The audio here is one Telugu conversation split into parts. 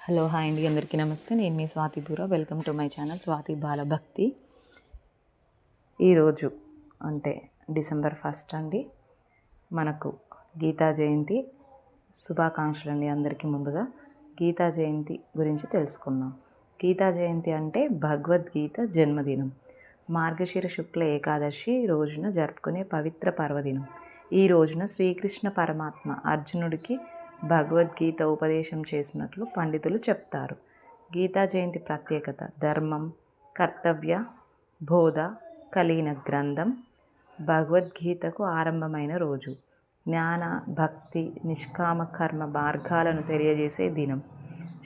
హలో హాయ్ అండి, అందరికీ నమస్తే. నేను మీ Swathi Boora. Welcome to my channel Swathi Balabhakti. ఈరోజు అంటే డిసెంబర్ 1 అండి, మనకు గీతా జయంతి శుభాకాంక్షలు అండి. అందరికీ ముందుగా గీతా జయంతి గురించి తెలుసుకుందాం. గీతా జయంతి అంటే భగవద్గీత జన్మదినం. మార్గశిర శుక్ల ఏకాదశి రోజున జరుపుకునే పవిత్ర పర్వదినం. ఈ రోజున శ్రీకృష్ణ పరమాత్మ అర్జునుడికి భగవద్గీత ఉపదేశం చేసినట్లు పండితులు చెప్తారు. గీతా జయంతి ప్రత్యేకత: ధర్మం, కర్తవ్య, బోధ కలిగిన గ్రంథం. భగవద్గీతకు ఆరంభమైన రోజు. జ్ఞాన, భక్తి, నిష్కామ కర్మ మార్గాలను తెలియజేసే దినం.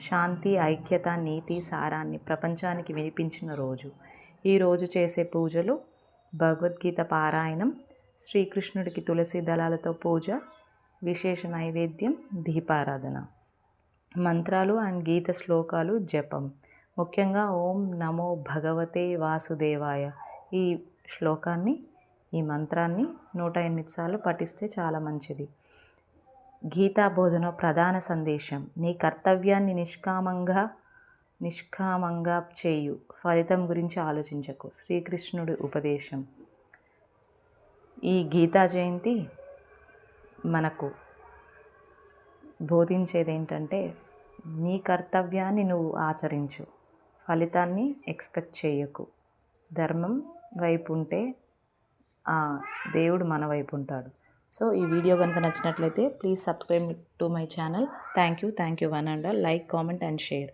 శాంతి, ఐక్యత, నీతి సారాన్ని ప్రపంచానికి వినిపించిన రోజు. ఈరోజు చేసే పూజలు: భగవద్గీత పారాయణం, శ్రీకృష్ణుడికి తులసి దళాలతో పూజ, విశేష నైవేద్యం, దీపారాధన. మంత్రాలు అండ్ గీత శ్లోకాలు జపం. ముఖ్యంగా ఓం నమో భగవతే వాసుదేవాయ ఈ శ్లోకాన్ని, ఈ మంత్రాన్ని 108 సార్లు పఠిస్తే చాలా మంచిది. గీతా బోధన ప్రధాన సందేశం: నీ కర్తవ్యాన్ని నిష్కామంగా చేయు, ఫలితం గురించి ఆలోచించకు. శ్రీకృష్ణుడి ఉపదేశం. ఈ గీతా జయంతి మనకు బోధించేది ఏంటంటే, నీ కర్తవ్యాన్ని నువ్వు ఆచరించు, ఫలితాన్ని ఎక్స్పెక్ట్ చేయకు. ధర్మం వైపు ఉంటే ఆ దేవుడు మన వైపు ఉంటాడు. సో ఈ వీడియో కనుక నచ్చినట్లయితే please subscribe to my channel. Thank you one and all. Like, comment and share.